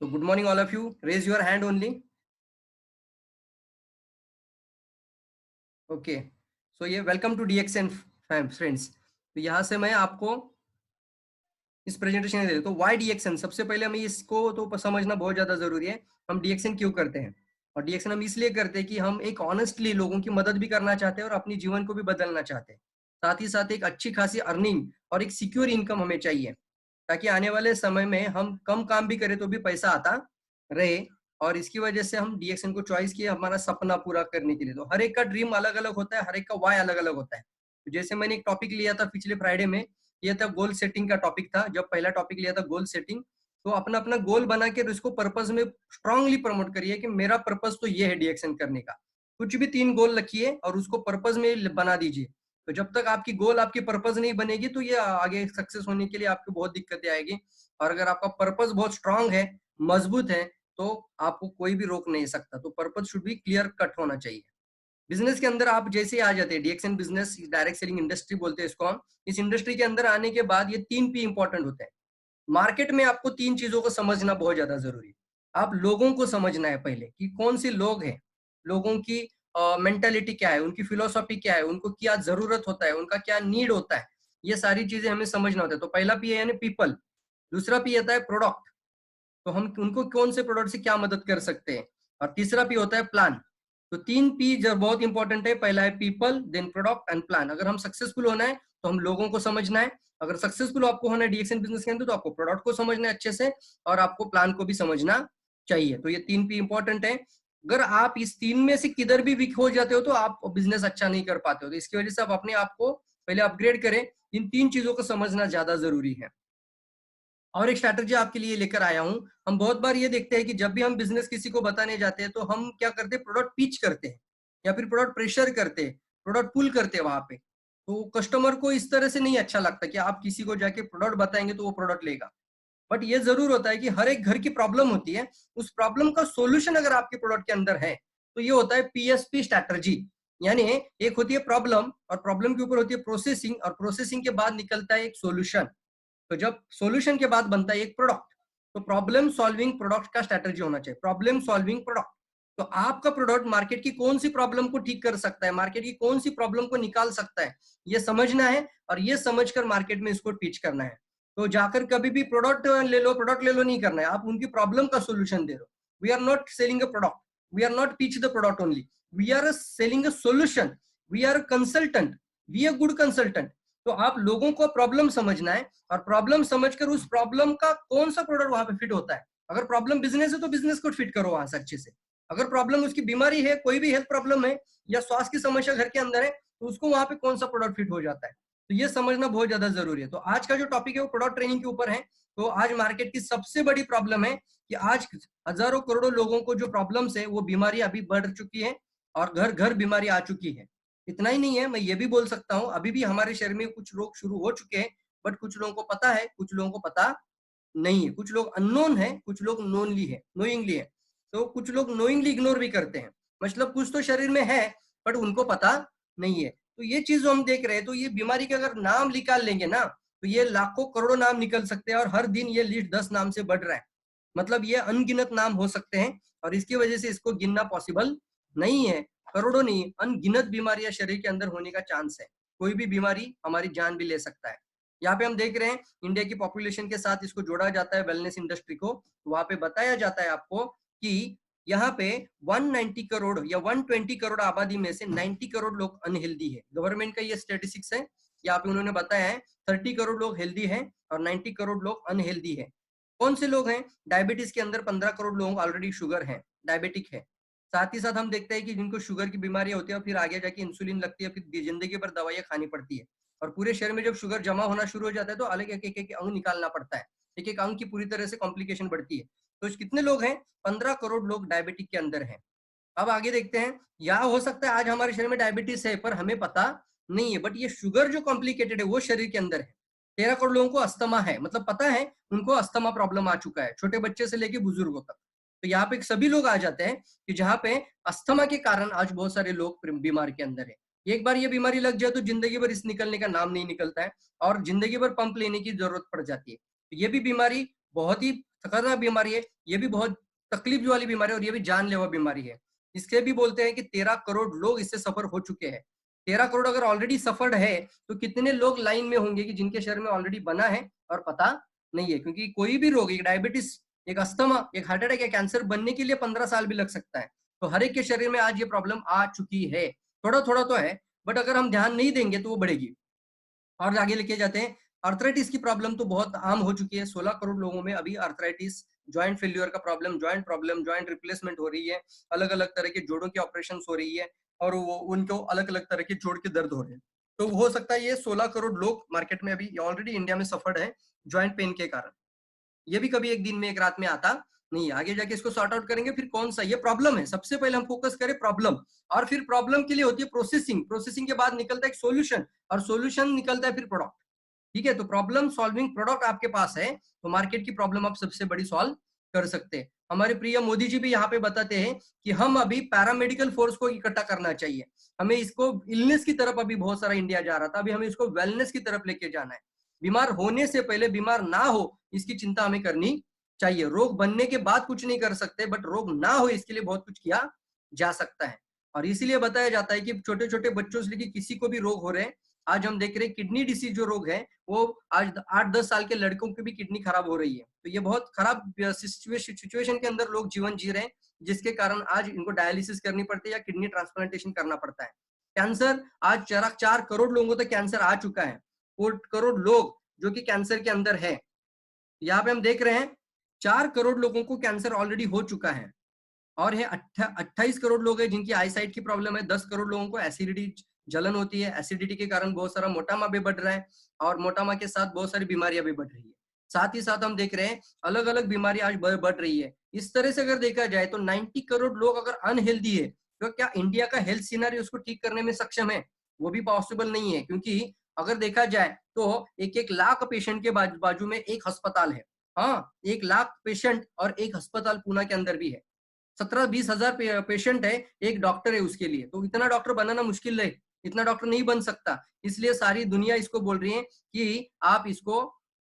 So good morning all of you. Raise your hand only. Okay. So ये welcome to DXN friends. तो यहाँ से मैं आपको इस प्रेजेंटेशन दे देता हूँ। वाई DXN, सबसे पहले हमें इसको तो समझना बहुत ज्यादा जरूरी है। हम DXN क्यों करते हैं, और DXN हम इसलिए करते हैं कि हम एक ऑनेस्टली लोगों की मदद भी करना चाहते हैं और अपनी जीवन को भी बदलना चाहते हैं। साथ ही साथ एक अच्छी खासी अर्निंग और एक सिक्योर इनकम हमें चाहिए, ताकि आने वाले समय में हम कम काम भी करें तो भी पैसा आता रहे। और इसकी वजह से हम DXN को चॉइस किए हमारा सपना पूरा करने के लिए। तो हर एक का ड्रीम अलग अलग होता है, हर एक का वाई अलग अलग होता है। तो जैसे मैंने एक टॉपिक लिया था पिछले फ्राइडे में, ये था गोल सेटिंग का टॉपिक था। जब पहला टॉपिक लिया था गोल सेटिंग, तो अपना अपना गोल बना के उसको पर्पस में स्ट्रांगली प्रमोट करिए कि मेरा पर्पस तो ये है DXN करने का। कुछ भी 3 गोल रखिए और उसको पर्पस में बना दीजिए। तो जब तक आपकी गोल आपकी पर्पस नहीं बनेगी तो ये आगे सक्सेस होने के लिए आपको बहुत दिक्कतें आएगी। और अगर आपका पर्पस बहुत स्ट्रांग है, मजबूत है, तो आपको कोई भी रोक नहीं सकता। तो purpose should be clear cut होना चाहिए। बिजनेस के अंदर आप जैसे आ जाते हैं, DXN business direct selling industry बोलते हैं इसको हम। इस इंडस्ट्री के अंदर आने के बाद ये 3 P इंपॉर्टेंट होते हैं। मार्केट में आपको 3 चीजों को समझना बहुत ज्यादा जरूरी है। आप लोगों को समझना है पहले कि कौन से लोग हैं, लोगों की मेंटालिटी क्या है, उनकी फिलोसॉफी क्या है, उनको क्या जरूरत होता है, उनका क्या नीड होता है, ये सारी चीजें हमें समझना होता है। तो पहला P है यानी पीपल। दूसरा P आता है प्रोडक्ट, तो हम उनको कौन से प्रोडक्ट से क्या मदद कर सकते हैं। और तीसरा P होता है प्लान। तो 3 P जो बहुत इंपॉर्टेंट है, पहला है people, then product and plan. अगर हम सक्सेसफुल होना है तो हम लोगों को समझना है। अगर सक्सेसफुल आपको होना है DXN बिजनेस के अंदर, तो आपको प्रोडक्ट को समझना है अच्छे से और आपको प्लान को भी समझना चाहिए। तो ये 3 P इंपॉर्टेंट है। अगर आप इस 3 में से किधर भी वीक हो जाते हो तो आप बिजनेस अच्छा नहीं कर पाते हो। तो इसकी वजह से आप अपने आप को पहले अपग्रेड करें। इन 3 चीजों को समझना ज्यादा जरूरी है। और एक स्ट्रैटेजी आपके लिए लेकर आया हूं। हम बहुत बार ये देखते हैं कि जब भी हम बिजनेस किसी को बताने जाते हैं तो हम क्या करते हैं, प्रोडक्ट पिच करते हैं या फिर प्रोडक्ट प्रेशर करते हैं, प्रोडक्ट पुल करते हैं वहां पे। तो कस्टमर को इस तरह से नहीं अच्छा लगता कि आप किसी को जाके प्रोडक्ट बताएंगे तो वो प्रोडक्ट लेगा। बट ये जरूर होता है कि हर एक घर की प्रॉब्लम होती है, उस प्रॉब्लम का सोल्यूशन अगर आपके प्रोडक्ट के अंदर है तो ये होता है PSP स्ट्रैटेजी। यानी एक होती है प्रॉब्लम, और प्रॉब्लम के ऊपर होती है प्रोसेसिंग, और प्रोसेसिंग के बाद निकलता है एक सोल्यूशन। तो जब सॉल्यूशन के बाद बनता है एक प्रोडक्ट, तो प्रॉब्लम सॉल्विंग प्रोडक्ट का स्ट्रेटजी होना चाहिए, प्रॉब्लम सॉल्विंग प्रोडक्ट। तो आपका प्रोडक्ट मार्केट की कौन सी प्रॉब्लम को ठीक कर सकता है, मार्केट की कौन सी प्रॉब्लम को निकाल सकता है, ये समझना है और ये समझकर मार्केट में इसको पिच करना है। तो जाकर कभी भी प्रोडक्ट ले लो नहीं करना है, आप उनकी प्रॉब्लम का सोल्यूशन दे दो। We are not selling a product, we are not pitch the product only, we are selling a solution, we are consultant, we are good consultant. तो आप लोगों को प्रॉब्लम समझना है और प्रॉब्लम समझकर उस प्रॉब्लम का कौन सा प्रोडक्ट वहां पे फिट होता है। अगर प्रॉब्लम बिजनेस है तो बिजनेस को फिट करो वहां से अच्छे से। अगर प्रॉब्लम उसकी बीमारी है, कोई भी हेल्थ प्रॉब्लम है या स्वास्थ्य की समस्या घर के अंदर है, तो उसको वहां पे कौन सा प्रोडक्ट फिट हो जाता है। तो ये समझना बहुत ज्यादा जरूरी है। तो आज का जो टॉपिक है वो प्रोडक्ट ट्रेनिंग के ऊपर है। तो आज मार्केट की सबसे बड़ी प्रॉब्लम है कि आज हजारों करोड़ों लोगों को जो प्रॉब्लम्स है वो बीमारी अभी बढ़ चुकी है और घर घर बीमारी आ चुकी है। इतना ही नहीं है, मैं ये भी बोल सकता हूँ अभी भी हमारे शहर में कुछ रोग शुरू हो चुके हैं, बट कुछ लोगों को पता है, कुछ लोगों को पता नहीं है। कुछ लोग अननोन है, कुछ लोग नोइंगली है। तो कुछ लोग नोइंगली इग्नोर भी करते हैं, मतलब कुछ तो शरीर में है बट उनको पता नहीं है। तो ये चीज हम देख रहे हैं। तो ये बीमारी के अगर नाम निकाल लेंगे ना, तो ये लाखों करोड़ों नाम निकल सकते हैं और हर दिन ये लिस्ट 10 नाम से बढ़ रहा है। मतलब ये अनगिनत नाम हो सकते हैं और इसकी वजह से इसको गिनना पॉसिबल नहीं है। करोड़ों नहीं, अनगिनत बीमारियां शरीर के अंदर होने का चांस है। कोई भी बीमारी हमारी जान भी ले सकता है। यहाँ पे हम देख रहे हैं इंडिया की पॉपुलेशन के साथ इसको जोड़ा जाता है, वेलनेस इंडस्ट्री को। वहां पे बताया जाता है आपको कि यहाँ पे 190 करोड़ या 120 करोड़ आबादी में से 90 करोड़ लोग अनहेल्दी है। गवर्नमेंट का ये स्टेटिस्टिक्स है, यहाँ पे उन्होंने बताया है 30 करोड़ लोग हेल्दी है और 90 करोड़ लोग अनहेल्दी है। कौन से लोग हैं? डायबिटीज के अंदर 15 करोड़ लोग ऑलरेडी शुगर है, डायबिटिक है। साथ ही साथ हम देखते हैं कि जिनको शुगर की बीमारी होती है फिर आगे जाके इंसुलिन लगती है, फिर जिंदगी भर दवाइयां खानी पड़ती है। और पूरे शरीर में जब शुगर जमा होना शुरू हो जाता है तो अलग एक अंग निकालना पड़ता है, एक एक अंग की पूरी तरह से कॉम्प्लिकेशन बढ़ती है। तो कितने लोग हैं? 15 करोड़ लोग डायबिटिक के अंदर हैं। अब आगे देखते हैं, या हो सकता है आज हमारे शरीर में डायबिटीज है पर हमें पता नहीं है, बट ये शुगर जो कॉम्प्लिकेटेड है वो शरीर के अंदर है। 13 करोड़ लोगों को अस्थमा है, मतलब पता है उनको अस्थमा प्रॉब्लम आ चुका है, छोटे बच्चे से लेके बुजुर्गों तक। तो यहाँ पे सभी लोग आ जाते हैं कि जहाँ पे अस्थमा के कारण आज बहुत सारे लोग बीमार के अंदर है। एक बार ये बीमारी लग जाए तो जिंदगी भर इस निकलने का नाम नहीं निकलता है और जिंदगी भर पंप लेने की जरूरत पड़ जाती है। तो ये भी बीमारी बहुत ही खतरनाक बीमारी है, ये भी बहुत तकलीफ वाली बीमारी है और ये भी जानलेवा बीमारी है। इसके भी बोलते हैं कि 13 करोड़ लोग इससे सफर हो चुके हैं। 13 करोड़ अगर ऑलरेडी सफर्ड है तो कितने लोग लाइन में होंगे कि जिनके शरीर में ऑलरेडी बना है और पता नहीं है, क्योंकि कोई भी रोग, एक डायबिटीज, एक अस्थमा, एक हार्ट अटैक या कैंसर बनने के लिए 15 साल भी लग सकता है। तो हर एक के शरीर में आज ये प्रॉब्लम आ चुकी है। थोड़ा थोड़ा तो है, बट अगर हम ध्यान नहीं देंगे तो वो बढ़ेगी। और आगे लेके जाते हैं, आर्थराइटिस की प्रॉब्लम तो बहुत आम हो चुकी है। 16 करोड़ लोगों में अभी आर्थराइटिस, जॉइंट फेल्यूर का प्रॉब्लम, जॉइंट रिप्लेसमेंट हो रही है, अलग अलग तरह के जोड़ों की ऑपरेशन हो रही है और वो उनको अलग अलग तरह के जोड़ के दर्द हो रहे हैं। तो हो सकता है ये 16 करोड़ लोग मार्केट में अभी ऑलरेडी इंडिया में सफर्ड है जॉइंट पेन के कारण। ये भी कभी एक दिन में, एक रात में आता नहीं है। आगे जाके इसको सॉर्ट आउट करेंगे। फिर कौन सा ये प्रॉब्लम है, सबसे पहले हम फोकस करें प्रॉब्लम, और फिर प्रॉब्लम के लिए होती है प्रोसेसिंग, प्रोसेसिंग के बाद निकलता है एक सॉल्यूशन, और सॉल्यूशन निकलता है फिर प्रोडक्ट। ठीक है, तो प्रॉब्लम सॉल्विंग प्रोडक्ट आपके पास है तो मार्केट की प्रॉब्लम आप सबसे बड़ी सॉल्व कर सकते हैं। हमारे प्रिय मोदी जी भी यहाँ पे बताते हैं कि हम अभी पैरामेडिकल फोर्स को इकट्ठा करना चाहिए। हमें इसको इलनेस की तरफ, अभी बहुत सारा इंडिया जा रहा था, अभी हमें इसको वेलनेस की तरफ लेके जाना है। बीमार होने से पहले बीमार ना हो इसकी चिंता हमें करनी चाहिए। रोग बनने के बाद कुछ नहीं कर सकते, बट रोग ना हो इसके लिए बहुत कुछ किया जा सकता है। और इसीलिए बताया जाता है कि छोटे छोटे बच्चों से लेकर किसी को भी रोग हो रहे हैं। आज हम देख रहे हैं किडनी डिसीज जो रोग है वो आज 8-10 साल के लड़कों की भी किडनी खराब हो रही है। तो ये बहुत खराब सिचुएशन के अंदर लोग जीवन जी रहे हैं, जिसके कारण आज इनको डायलिसिस करनी पड़ती है या किडनी ट्रांसप्लांटेशन करना पड़ता है। कैंसर, आज 4 करोड़ लोगों तक कैंसर आ चुका है। 4 करोड़ लोग जो कि कैंसर के अंदर है। यहाँ पे हम देख रहे हैं 4 करोड़ लोगों को कैंसर ऑलरेडी हो चुका है, और है 28 करोड़ लोग हैं जिनकी आई साइट की प्रॉब्लम है। 10 करोड़ लोगों को एसिडिटी, जलन होती है। एसिडिटी के कारण बहुत सारा मोटापा भी बढ़ रहा है, और मोटापा के साथ बहुत सारी बीमारियां भी बढ़ रही है। साथ ही साथ हम देख रहे हैं अलग अलग बीमारी आज बढ़ रही है। इस तरह से अगर देखा जाए तो 90 करोड़ लोग अगर अनहेल्दी है तो क्या इंडिया का हेल्थ सीनरी उसको ठीक करने में सक्षम है? वो भी पॉसिबल नहीं है, क्योंकि अगर देखा जाए तो 1-1 लाख पेशेंट के बाजू में एक अस्पताल है। हाँ, 1 लाख पेशेंट और एक अस्पताल पूना के अंदर भी है। 17-20 हजार पेशेंट है, एक डॉक्टर है उसके लिए। तो इतना डॉक्टर बनाना मुश्किल है, इतना डॉक्टर नहीं बन सकता। इसलिए सारी दुनिया इसको बोल रही है कि आप इसको,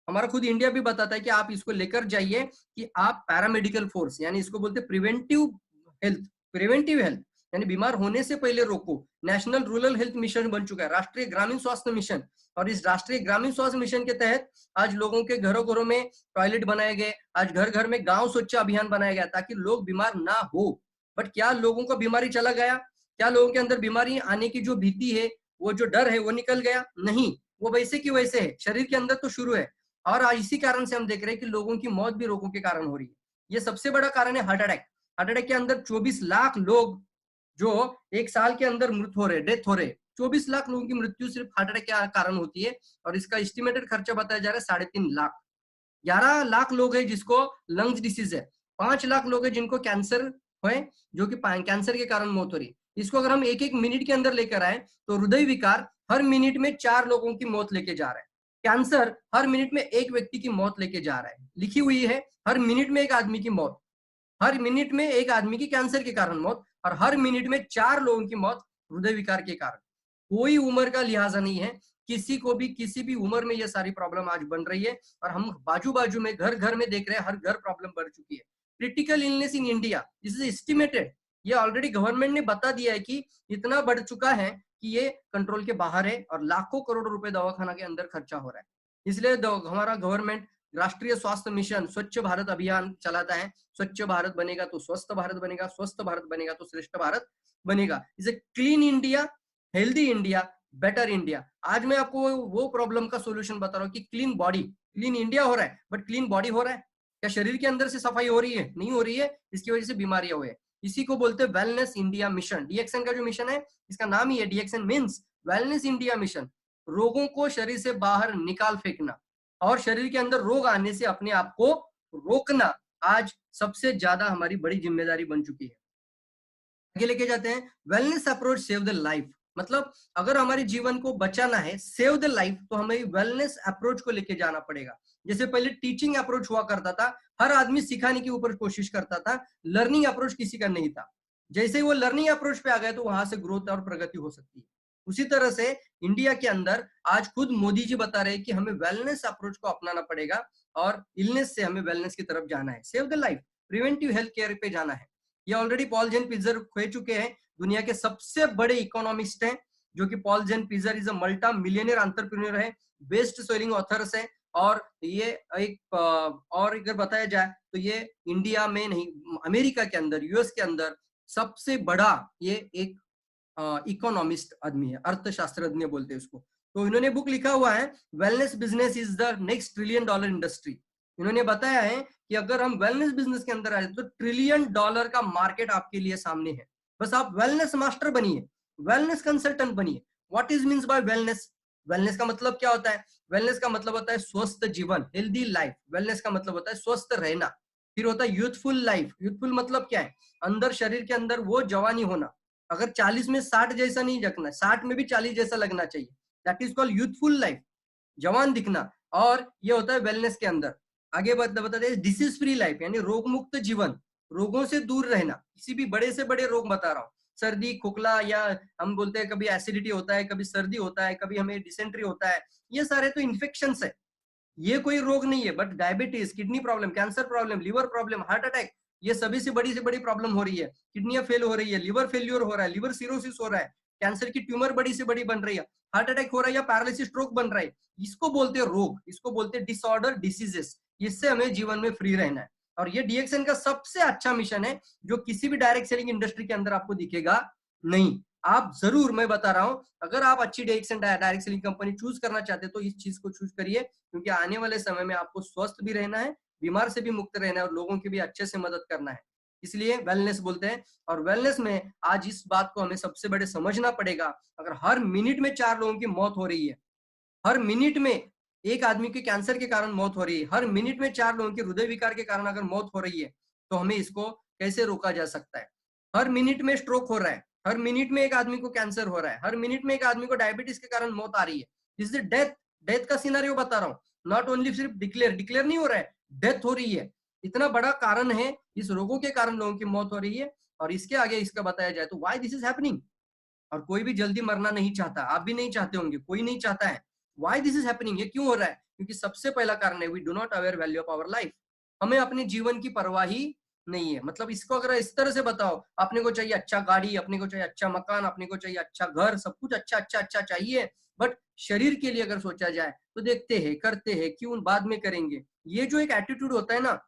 हमारा खुद इंडिया भी बताता है कि आप इसको लेकर जाइए कि आप पैरामेडिकल फोर्स, यानी इसको बोलते प्रिवेंटिव हेल्थ, यानी बीमार होने से पहले रोको। नेशनल रूरल हेल्थ मिशन बन चुका है, राष्ट्रीय ग्रामीण स्वास्थ्य मिशन। और इस राष्ट्रीय ग्रामीण स्वास्थ्य मिशन के तहत आज लोगों के घरों घरों में टॉयलेट बनाए गए, आज घर घर में गांव स्वच्छ अभियान बनाया गया ताकि लोग बीमार ना हो। बट क्या लोगों को बीमारी चला गया? क्या लोगों के अंदर बीमारी आने की जो भीति है, वो जो डर है, वो निकल गया? नहीं, वो वैसे की वैसे है, शरीर के अंदर तो शुरू है। और आज इसी कारण से हम देख रहे हैं कि लोगों की मौत भी रोगों के कारण हो रही है। ये सबसे बड़ा कारण है हार्ट अटैक। हार्ट अटैक के अंदर 24 लाख लोग जो एक साल के अंदर मृत हो रहे, डेथ हो रहे। 24 लाख लोगों की मृत्यु सिर्फ हार्ट अटैक के कारण होती है, और इसका एस्टिमेटेड खर्चा बताया जा रहा है 3.5 लाख। 11 लाख लोग हैं जिसको लंग्स डिसीज है। 5 लाख लोग हैं जिनको कैंसर है, जो कि कैंसर के कारण मौत हो रही है। इसको अगर हम 1-1 मिनट के अंदर लेकर आए तो हृदय विकार हर मिनट में 4 लोगों की मौत लेके जा रहा है। कैंसर हर मिनट में 1 व्यक्ति की मौत लेके जा रहा है। लिखी हुई है हर मिनट में 1 आदमी की मौत, हर मिनट में 1 आदमी की कैंसर के कारण मौत, और हर मिनट में 4 लोगों की मौत हृदय विकार के कारण। कोई उम्र का लिहाजा नहीं है, किसी को भी किसी भी उम्र में ये सारी प्रॉब्लम आज बन रही है। और हम बाजू बाजू में घर घर में देख रहे हैं, हर घर प्रॉब्लम बढ़ चुकी है। Critical illness in India, this is estimated, ये ऑलरेडी गवर्नमेंट ने बता दिया है कि इतना बढ़ चुका है कि ये कंट्रोल के बाहर है, और लाखों करोड़ रुपए दवाखाना के अंदर खर्चा हो रहा है। इसलिए हमारा गवर्नमेंट राष्ट्रीय स्वास्थ्य मिशन स्वच्छ भारत अभियान चलाता है। स्वच्छ भारत बनेगा तो स्वस्थ भारत बनेगा, स्वस्थ भारत बनेगा तो श्रेष्ठ भारत बनेगा। इसे clean India, healthy India, better India. आज मैं आपको वो प्रॉब्लम का सोल्यूशन बता रहा हूँ कि क्लीन बॉडी, क्लीन इंडिया हो रहा है बट क्लीन बॉडी हो रहा है क्या? शरीर के अंदर से सफाई हो रही है? नहीं हो रही है, इसकी वजह से बीमारियां हुई है। इसी को बोलते हैं वेलनेस इंडिया मिशन। डीएक्सएन का जो मिशन है, इसका नाम ही है DXN, means wellness India mission. रोगों को शरीर से बाहर निकाल फेंकना और शरीर के अंदर रोग आने से अपने आप को रोकना आज सबसे ज्यादा हमारी बड़ी जिम्मेदारी बन चुकी है। आगे लेके जाते हैं, wellness approach save the life. मतलब अगर हमारे जीवन को बचाना है, सेव द लाइफ, तो हमें वेलनेस अप्रोच को लेके जाना पड़ेगा। जैसे पहले टीचिंग अप्रोच हुआ करता था, हर आदमी सिखाने के ऊपर कोशिश करता था, लर्निंग अप्रोच किसी का नहीं था। जैसे ही वो लर्निंग अप्रोच पे आ गया तो वहां से ग्रोथ और प्रगति हो सकती है। उसी तरह से इंडिया के अंदर आज खुद मोदी जी बता रहे हैं कि हमें वेलनेस अप्रोच को अपनाना पड़ेगा, और इलनेस से हमें वेलनेस की तरफ जाना है। Save the life, preventive health care पे जाना है। ये ऑलरेडी पॉल जेन पिजर कह चुके हैं, दुनिया के सबसे बड़े इकोनॉमिस्ट हैं, जो कि Paul Zane Pilzer is a multimillionaire entrepreneur है, बेस्ट सेलिंग ऑथर्स है, और ये एक और अगर बताया जाए तो ये इंडिया में नहीं, अमेरिका के अंदर, यूएस के अंदर सबसे बड़ा ये एक इकोनॉमिस्ट आदमी है, अर्थशास्त्रज्ञ बोलते हैं उसको। तो इन्होंने बुक लिखा हुआ है wellness business is the next trillion dollar industry. इन्होंने बताया है कि अगर हम वेलनेस बिजनेस के अंदर आए तो ट्रिलियन डॉलर का मार्केट आपके लिए सामने है। बस आप वेलनेस मास्टर बनिए, वेलनेस कंसल्टेंट बनिए। What is means by wellness? Wellness का मतलब क्या होता है? वेलनेस का मतलब होता है स्वस्थ जीवन, हेल्दी लाइफ। वेलनेस का मतलब होता है स्वस्थ रहना। फिर होता है यूथफुल लाइफ। यूथफुल मतलब क्या है? अंदर शरीर के अंदर वो जवानी होना। अगर 40 में 60 जैसा नहीं रखना, 60 में भी 40 जैसा लगना चाहिए। That is called youthful life, जवान दिखना। और ये होता है वेलनेस के अंदर। आगे बताते हैं डिसीज फ्री लाइफ, यानी रोग मुक्त जीवन, रोगों से दूर रहना। किसी भी बड़े से बड़े रोग बता रहा हूँ, सर्दी खोखला, या हम बोलते हैं कभी एसिडिटी होता है, कभी सर्दी होता है, कभी हमें डिसेंट्री होता है, ये सारे तो इन्फेक्शंस है। ये कोई रोग नहीं है, but diabetes, kidney problem, cancer problem, liver problem, heart attack, ये सभी से बड़ी प्रॉब्लम हो रही है। किडनियां फेल हो रही है, लिवर फेल्यूर हो रहा है, लिवर सिरोसिस हो रहा है, कैंसर की ट्यूमर बड़ी से बड़ी बन रही है, हार्ट अटैक हो रहा है या पैरालिसिस स्ट्रोक बन रहा है। इसको बोलते हैं रोग, इसको बोलते हैं डिसऑर्डर, डिसीजेस। इससे हमें जीवन में फ्री रहना है। और ये डीएक्सएन का सबसे अच्छा मिशन है, जो किसी भी डायरेक्ट सेलिंग इंडस्ट्री के अंदर आपको दिखेगा नहीं। आप जरूर, मैं बता रहा हूं, अगर आप अच्छी DXN direct selling company choose करना चाहते हैं तो इस चीज को चूज करिए, क्योंकि आने वाले समय में आपको स्वस्थ भी रहना है, बीमार से भी मुक्त रहना है, और लोगों की भी अच्छे से मदद करना है। इसलिए वेलनेस बोलते हैं। और वेलनेस में आज इस बात को हमें सबसे बड़े समझना पड़ेगा। अगर हर मिनट में 4 लोगों की मौत हो रही है, हर मिनट में एक आदमी के कैंसर के कारण मौत हो रही है, हर मिनट में 4 लोगों के हृदय विकार के कारण अगर मौत हो रही है, तो हमें इसको कैसे रोका जा सकता है? हर मिनट में स्ट्रोक हो रहा है, हर मिनट में एक आदमी को कैंसर हो रहा है, हर मिनट में एक आदमी को डायबिटीज के कारण मौत आ रही है। दिस इज डेथ, डेथ का सिनेरियो बता रहा हूँ। नॉट ओनली सिर्फ डिक्लेयर नहीं हो रहा है, डेथ हो रही है। इतना बड़ा कारण है, इस रोगों के कारण लोगों की मौत हो रही है। और इसके आगे इसका बताया जाए तो व्हाई दिस इज हैपनिंग। और कोई भी जल्दी मरना नहीं चाहता, आप भी नहीं चाहते होंगे, कोई नहीं चाहता है। व्हाई दिस इज हैपनिंग, ये क्यों हो रहा है? क्योंकि सबसे पहला कारण है we do not aware value of our life. हमें अपने जीवन की परवाह ही नहीं है। मतलब इसको अगर इस तरह से बताओ, अपने को चाहिए अच्छा गाड़ी, अपने को चाहिए अच्छा मकान, अपने को चाहिए अच्छा घर, सब कुछ अच्छा अच्छा अच्छा चाहिए, बट शरीर के लिए अगर सोचा जाए तो देखते हैं, करते हैं, क्यों बाद में करेंगे। ये जो एक एटीट्यूड होता है ना,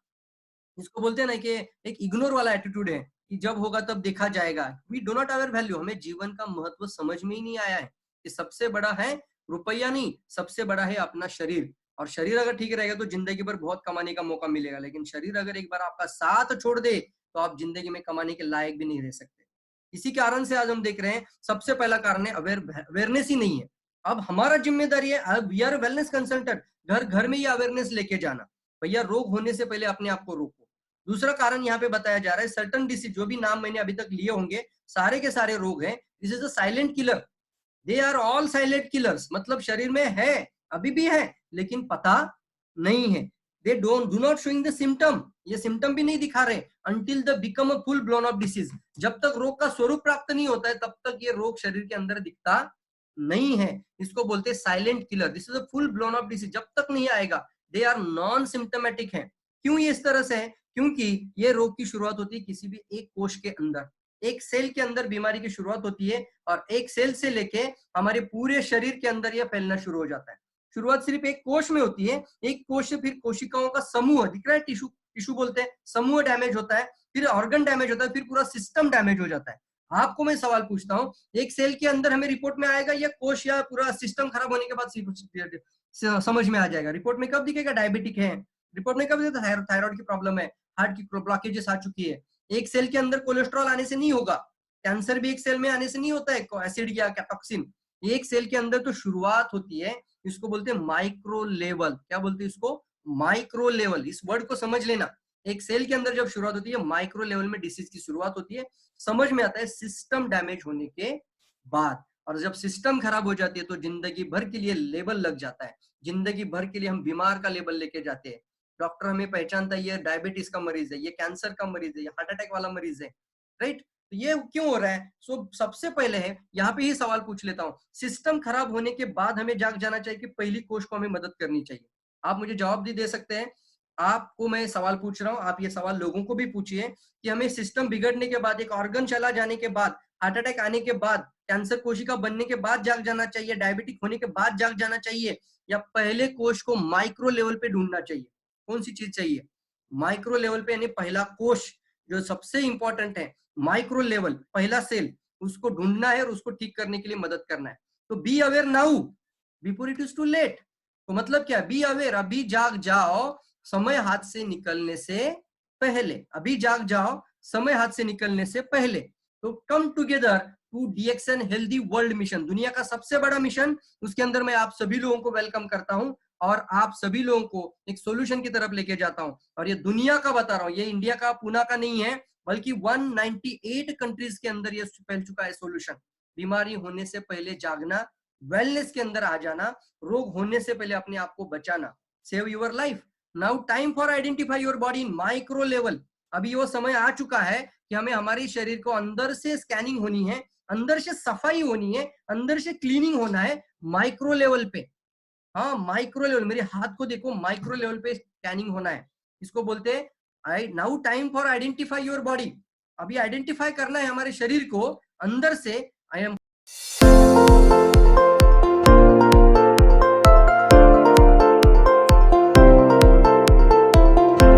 इसको बोलते हैं ना कि एक इग्नोर वाला एटीट्यूड है, कि जब होगा तब देखा जाएगा। We do not aware value, हमें जीवन का महत्व समझ में ही नहीं आया है कि सबसे बड़ा है रुपया नहीं, सबसे बड़ा है अपना शरीर। और शरीर अगर ठीक रहेगा तो जिंदगी भर बहुत कमाने का मौका मिलेगा, लेकिन शरीर अगर एक बार आपका साथ छोड़ दे तो आप जिंदगी में कमाने के लायक भी नहीं रह सकते। इसी कारण से आज हम देख रहे हैं सबसे पहला कारण है अवेयरनेस ही नहीं है। अब हमारा जिम्मेदारी है, वी आर वेलनेस कंसल्टेंट, घर घर में ये अवेयरनेस लेके जाना। भैया रोग होने से पहले अपने आप को रोको। दूसरा कारण यहाँ पे बताया जा रहा है सर्टन डिसीज, जो भी नाम मैंने अभी तक लिए होंगे, सारे के सारे रोग हैं, this is a silent killer. They are all silent killers, मतलब शरीर में है, अभी भी है, लेकिन पता नहीं है। They do not showing the symptom, ये सिम्टम भी नहीं दिखा रहे until the become a full blown of disease. जब तक रोग का स्वरूप प्राप्त नहीं होता है तब तक ये रोग शरीर के अंदर दिखता नहीं है। इसको बोलते हैं silent killer, this is a full blown of disease. जब तक नहीं आएगा दे आर नॉन सिम्टोमेटिक है। क्यों ये इस तरह से है? क्योंकि ये रोग की शुरुआत होती है किसी भी एक कोश के अंदर, एक सेल के अंदर बीमारी की शुरुआत होती है, और एक सेल से लेके हमारे पूरे शरीर के अंदर यह फैलना शुरू हो जाता है। शुरुआत सिर्फ एक कोश में होती है, एक कोश से फिर कोशिकाओं का समूह, दिख रहा है, टिश्यू टिश्यू बोलते हैं, समूह डैमेज होता है, फिर ऑर्गन डैमेज होता है, फिर पूरा सिस्टम डैमेज हो जाता है। आपको मैं सवाल पूछता हूँ, एक सेल के अंदर हमें रिपोर्ट में आएगा या कोश या पूरा सिस्टम खराब होने के बाद समझ में आ जाएगा? रिपोर्ट में कब दिखेगा डायबिटिक है, रिपोर्ट में कब दिखेगा थायराइड की प्रॉब्लम है, हार्ट की ब्लॉकेजेस आ चुकी है। एक सेल के अंदर कोलेस्ट्रॉल आने से नहीं होगा, कैंसर भी एक सेल में आने से नहीं होता है, एसिड या टॉक्सिन। एक सेल के अंदर तो शुरुआत होती है, इसको बोलते हैं माइक्रो लेवल। क्या बोलते हैं इसको? Micro level. इस वर्ड को समझ लेना, एक सेल के अंदर जब शुरुआत होती है माइक्रो लेवल में डिसीज की शुरुआत होती है। समझ में आता है सिस्टम डैमेज होने के बाद, और जब सिस्टम खराब हो जाती है तो जिंदगी भर के लिए लेबल लग जाता है, जिंदगी भर के लिए हम बीमार का लेबल लेके जाते हैं। डॉक्टर हमें पहचानता है, ये डायबिटीज का मरीज है, ये कैंसर का मरीज है, ये हार्ट अटैक वाला मरीज है, राइट? तो ये क्यों हो रहा है? सबसे पहले है, यहाँ पे ही सवाल पूछ लेता हूँ, सिस्टम खराब होने के बाद हमें जाग जाना चाहिए कि पहली कोश को हमें मदद करनी चाहिए। आप मुझे जवाब भी दे सकते हैं। आपको मैं सवाल पूछ रहा हूँ, आप ये सवाल लोगों को भी पूछिए कि हमें सिस्टम बिगड़ने के बाद, एक ऑर्गन चला जाने के बाद, हार्ट अटैक आने के बाद, कैंसर कोशिका बनने के बाद जाग जाना चाहिए, डायबिटिक होने के बाद जाग जाना चाहिए, या पहले कोष को माइक्रो लेवल पे ढूंढना चाहिए? कौन सी चीज चाहिए? माइक्रो लेवल पे, यानी पहला कोष जो सबसे इंपॉर्टेंट है, माइक्रो लेवल, पहला सेल, उसको ढूंढना है और उसको ठीक करने के लिए मदद करना है। तो be aware now before it is too late. तो मतलब क्या? बी अवेयर, अभी जाग जाओ, समय हाथ से निकलने से पहले। अभी जाग जाओ, समय हाथ से निकलने से पहले। तो come together to DXN healthy world mission, दुनिया का सबसे बड़ा मिशन, उसके अंदर मैं आप सभी लोगों को वेलकम करता हूं और आप सभी लोगों को एक सॉल्यूशन की तरफ लेके जाता हूं। और ये दुनिया का बता रहा हूं, ये इंडिया का, पुणे का नहीं है, बल्कि 198 कंट्रीज के अंदर ये फैल चुका है सॉल्यूशन। बीमारी होने से पहले जागना, वेलनेस के अंदर आ जाना, रोग होने से पहले अपने आप को बचाना, save your life. Now time for identify your body in micro level. अभी वो समय आ चुका है कि हमें हमारे शरीर को अंदर से स्कैनिंग होनी है, अंदर से सफाई होनी है, अंदर से क्लीनिंग होना है, माइक्रो लेवल पे। हाँ, माइक्रो लेवल, मेरे हाथ को देखो, माइक्रो लेवल पे स्कैनिंग होना है। इसको बोलते हैं I now time for identify your body. अभी आइडेंटिफाई करना है हमारे शरीर को अंदर से। I am